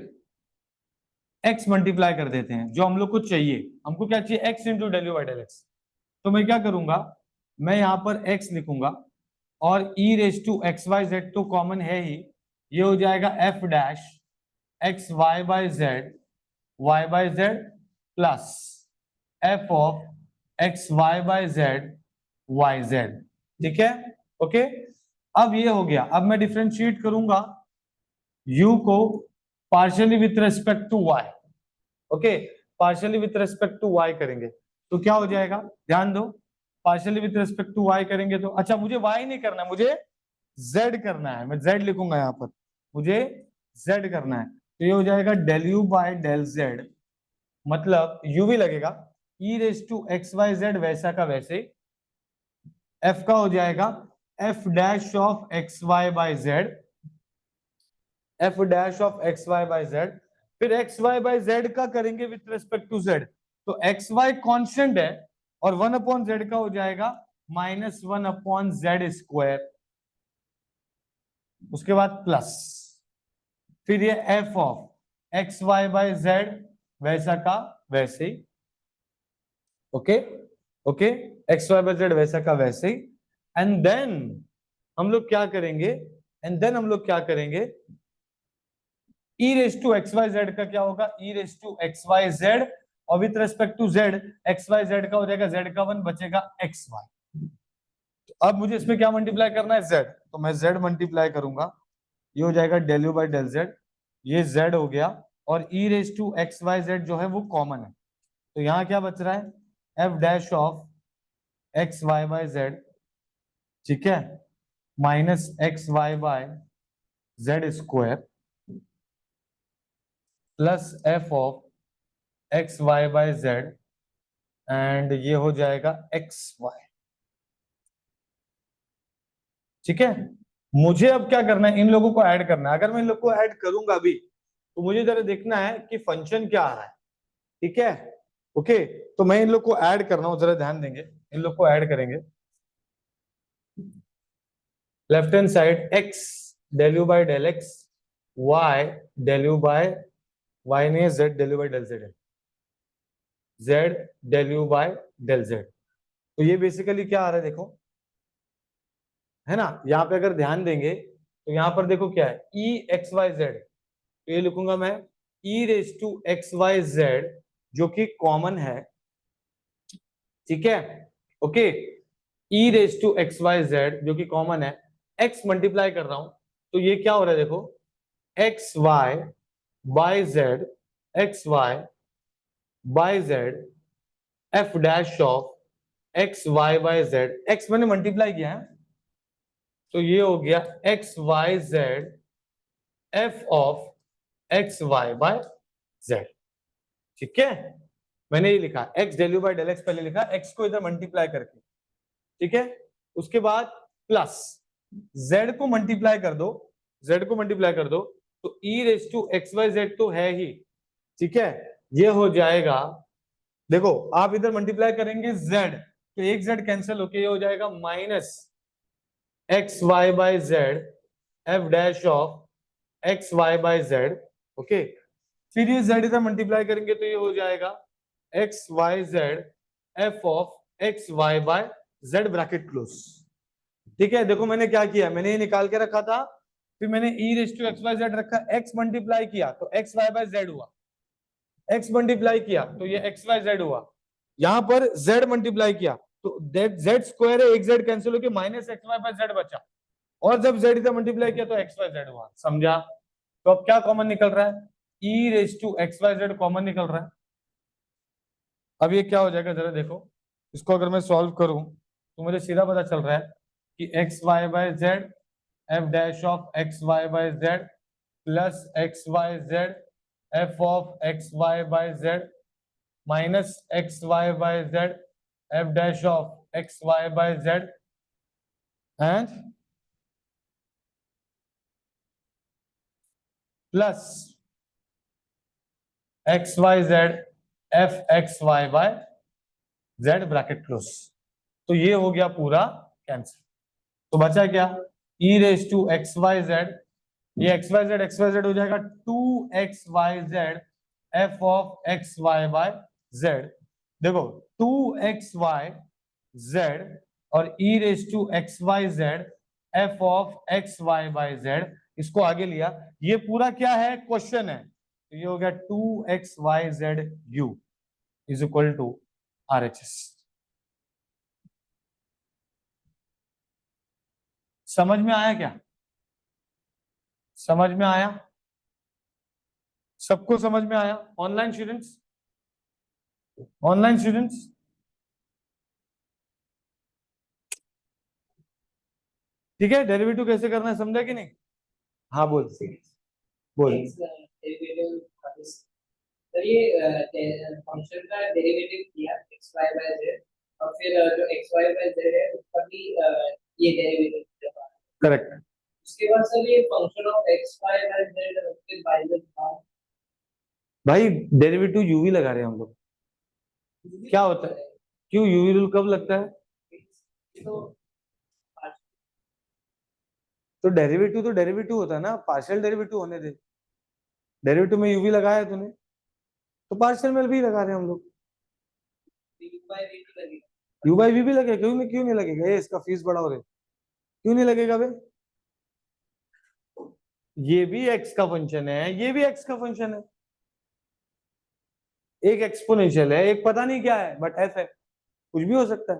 एक्स मल्टीप्लाई कर देते हैं, जो हम लोग को चाहिए, हमको क्या चाहिए x into del you by del x, तो मैं क्या करूंगा, मैं यहां पर x लिखूंगा और e raise to x y z तो कॉमन है ही, ये हो जाएगा f dash x y by z y by z plus f of x y by z y z, ठीक है, ओके। अब ये हो गया, अब मैं डिफ्रेंशिएट करूंगा u को partially with respect to y, okay, partially with respect to y करेंगे तो क्या हो जाएगा, ध्यान दो, partially with respect to y करेंगे तो, अच्छा मुझे y नहीं करना, मुझे z करना है, मैं z लिखूंगा यहाँ पर, मुझे z करना है, तो ये हो जाएगा del you by del z, मतलब u भी लगेगा e raise to x y z वैसा का वैसे, f का हो जाएगा f dash of x y by z, f dash of x y by z, फिर एक्स वाई बाई जेड का करेंगे विथ रेस्पेक्ट टू जेड, तो एक्स वाई कॉन्स्टेंट है और 1 अपॉन जेड का हो जाएगा -1 अपॉन जेड स्क्वायर, उसके बाद प्लस, फिर ये f of x y by z वैसा का वैसे ही, okay okay, x y by z वैसा का वैसे ही, एंड देन हम लोग क्या करेंगे, एंड देन हम लोग क्या करेंगे, e raise to x y z का क्या होगा, e raise to x y z, और with respect to z x y z का हो जाएगा जेड का 1, बचेगा एक्स वाई, तो अब मुझे इसमें क्या मल्टीप्लाई करना है जेड, तो मैं जेड मल्टीप्लाई करूंगा, ये हो जाएगा del you by del z, ये जेड हो गया, और e raise to x y z जो है वो कॉमन है, तो यहाँ क्या बच रहा है f dash of x y by z, ठीक है, minus x y by z square plus f of x y by z, and ये हो जाएगा एक्स वाई, ठीक है। मुझे अब क्या करना है, इन लोगों को ऐड करना है, अगर मैं इन लोग को ऐड करूंगा अभी तो मुझे जरा देखना है कि फंक्शन क्या आ रहा है, ठीक है, ओके, तो मैं इन लोग को ऐड कर रहा हूं, जरा ध्यान देंगे, इन लोग को ऐड करेंगे, left hand side x del you by del x, y del you by y नहीं है, z del you by del z है, z del you by del z, तो ये बेसिकली क्या आ रहा है देखो, है ना, यहाँ पे अगर ध्यान देंगे तो यहाँ पर देखो क्या है e एक्स वाई जेड, तो ये लिखूंगा मैं e raise to x y z जो कि कॉमन है, ठीक है, okay, e raise to x y z जो कि कॉमन है, x मल्टीप्लाई कर रहा हूं, तो ये क्या हो रहा है देखो x y by z, x y by z, f dash of x y by z, x मैंने मल्टीप्लाई किया है, तो ये हो गया x y z f of x y by z, ठीक है, मैंने ये लिखा x del you by del x, पहले लिखा एक्स को इधर मल्टीप्लाई करके, ठीक है, उसके बाद प्लस z को मल्टीप्लाई कर दो, z को मल्टीप्लाई कर दो, तो e raise to x y z तो है ही, ठीक है। ये हो जाएगा, देखो आप इधर मल्टीप्लाई करेंगे z, तो एक z कैंसिल होके ये हो जाएगा minus x y by z f dash of x y by z, okay. फिर ये z इधर मल्टीप्लाई करेंगे तो ये हो जाएगा x y z f of x y by z bracket close, ठीक है। देखो मैंने क्या किया, मैंने ये निकाल के रखा था, फिर मैंने e raise to x y z रखा, x मल्टीप्लाई किया तो एक्स वाई बाय जेड हुआ, x मल्टीप्लाई किया तो ये एक्स वाई जेड हुआ, यहां पर z मल्टीप्लाई किया तो z स्क्वायर है, एक z कैंसिल होकर minus x y by z बचा, और जब z इधर मल्टीप्लाई किया तो एक्स वाई जेड हुआ, समझा। तो अब क्या कॉमन निकल रहा है, e raise to x y z common निकल रहा है। अब ये क्या हो जाएगा जरा देखो, इसको अगर मैं सॉल्व करूं तो मुझे सीधा पता चल रहा है कि x y by z f dash of x y by z plus x y z f of x y by z minus x y by z f dash of x y by z and plus x y z f x y by z bracket close. तो ये हो गया पूरा कैंसिल, तो बचा क्या, e raise to x y z, ये एक्स वाई जेड हो जाएगा 2xyz f of x y by z, देखो 2xyz और e raise to x y z f of x y by z, इसको आगे लिया, ये पूरा क्या है क्वेश्चन है, तो ये हो गया 2xyzu is equal to RHS। समझ में आया क्या, समझ में आया, सबको समझ में आया, ऑनलाइन स्टूडेंट्स, ऑनलाइन स्टूडेंट्स, ठीक है। डेरिवेटिव कैसे करना है समझा कि नहीं, हाँ बोल बोल। तो ये फंक्शन का डेरिवेटिव किया एक्स वाई बाय जेड, और फिर जो एक्स वाई बाय जेड है उसका भी ये डेरिवेटिव, करेक्ट। उसके बाद सर ये function of x y by z उसके बाय जेड था, भाई डेरिवेटिव यूवी लगा रहे हैं हम लोग, क्या होता है, क्यों यूवी रूल कब लगता है, तो डेरिवेटिव होता है ना, पार्शियल डेरिवेटिव होने दे, डेरिवेटिव में यूवी लगाया है तूने, तो पार्शियल में भी लगा रहे हैं हम लोग, यू बाई वी भी लगेगा, क्यों नहीं लगेगा, ये इसका फीस बड़ा हो रहा है, क्यों नहीं लगेगा भाई, ये भी एक्स का फंक्शन है, ये भी एक्स का फंक्शन है, एक एक्सपोनेंशियल है, एक पता नहीं क्या है, बट एफ है, कुछ भी हो सकता है,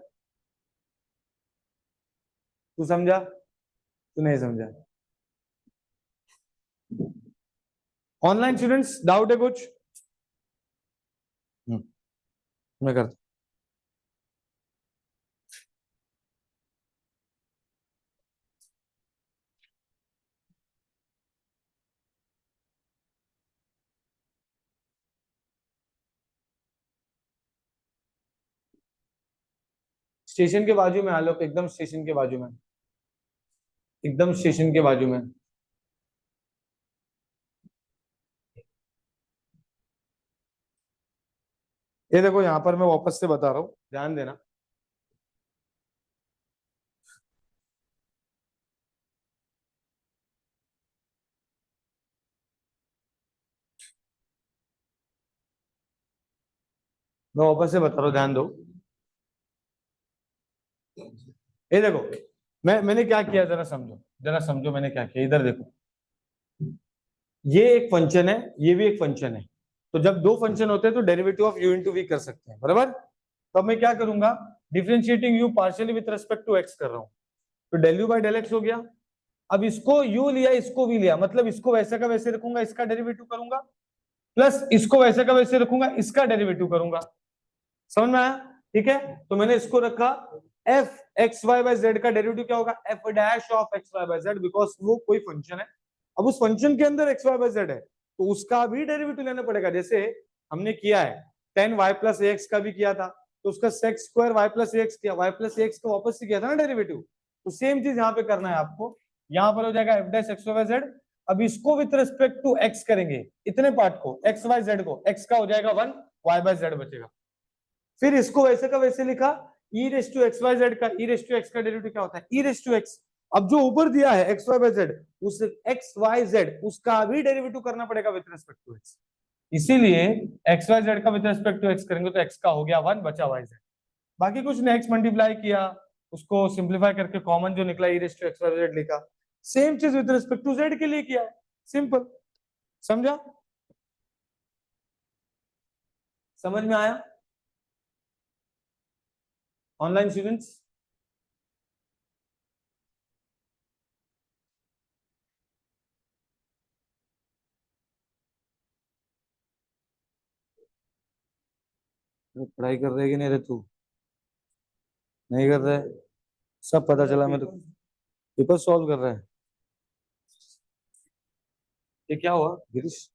तू समझा, तू नहीं समझा। ऑनलाइन स्टूडेंट्स डाउट है कुछ, मैं करता स्टेशन के बाजू में आलोक, एकदम स्टेशन के बाजू में, एकदम स्टेशन के बाजू में। ये देखो यहाँ पर मैं वापस से बता रहा हूँ, ध्यान देना, मैं वापस से बता रहा हूँ, ध्यान दो। ये देखो मैंने क्या किया, जरा समझो मैंने क्या किया, इधर देखो, ये एक फंक्शन है, ये भी एक फंक्शन है, तो जब दो फंक्शन होते हैं तो derivative of u into v कर सकते हैं, बराबर। तो अब मैं क्या करूंगा, differentiating u partially with respect to x कर रहा हूँ, तो del u by del x हो गया। अब इसको u लिया, इसको भी लिया, मतलब इसको वैसे का वैसे रखूंगा, इसका डेरिवेटिव करूंगा, प्लस इसको वैसे का वैसे रखूंगा, इसका डेरिवेटिव करूंगा, समझ में आया, ठीक है। तो मैंने इसको रखा f x y by z का डेरिवेटिव क्या होगा, f dash of x y by z, because वो कोई फंक्शन है, अब उस फंक्शन के अंदर एक्स वाई बाय जेड है तो उसका भी डेरिवेटिव लेना पड़ेगा, जैसे हमने किया है 10y प्लस एक्स का भी किया था, तो उसका sex square y plus x किया, y प्लस एक्स का वापस से किया था ना डेरिवेटिव, तो सेम चीज यहाँ पे करना है आपको, यहाँ पर हो जाएगा f dash x y z. अब इसको विथ रिस्पेक्ट टू एक्स करेंगे, इतने पार्ट को एक्स वाई जेड को, एक्स का हो जाएगा 1, वाई बाय जेड बचेगा। फिर इसको वैसे का वैसे लिखा, e raise to x y z का, ई रेस टू एक्स का डेरिवेटिव क्या होता है, ई रेस टू एक्स। अब जो ऊपर दिया है एक्स वाई बाय जेड, उस एक्स वाई जेड उसका भी डेरिवेटिव करना पड़ेगा विथ रिस्पेक्ट टू एक्स। इसीलिए एक्स वाई जेड का विथ रिस्पेक्ट टू एक्स करेंगे तो एक्स का हो गया 1, बचा वाई जेड। बाकी कुछ नहीं, एक्स मल्टीप्लाई किया, उसको सिंप्लीफाई करके कॉमन जो निकला e raise to x y z लिखा। सेम चीज विथ रिस्पेक्ट टू जेड के लिए किया है, सिंपल। समझा? समझ में आया ऑनलाइन स्टूडेंट्स? पढ़ाई कर रहे कि नहीं रे तू? नहीं कर रहे? सब पता चला, मैं तो पेपर सॉल्व कर रहा है। ये क्या हुआ गिरीश?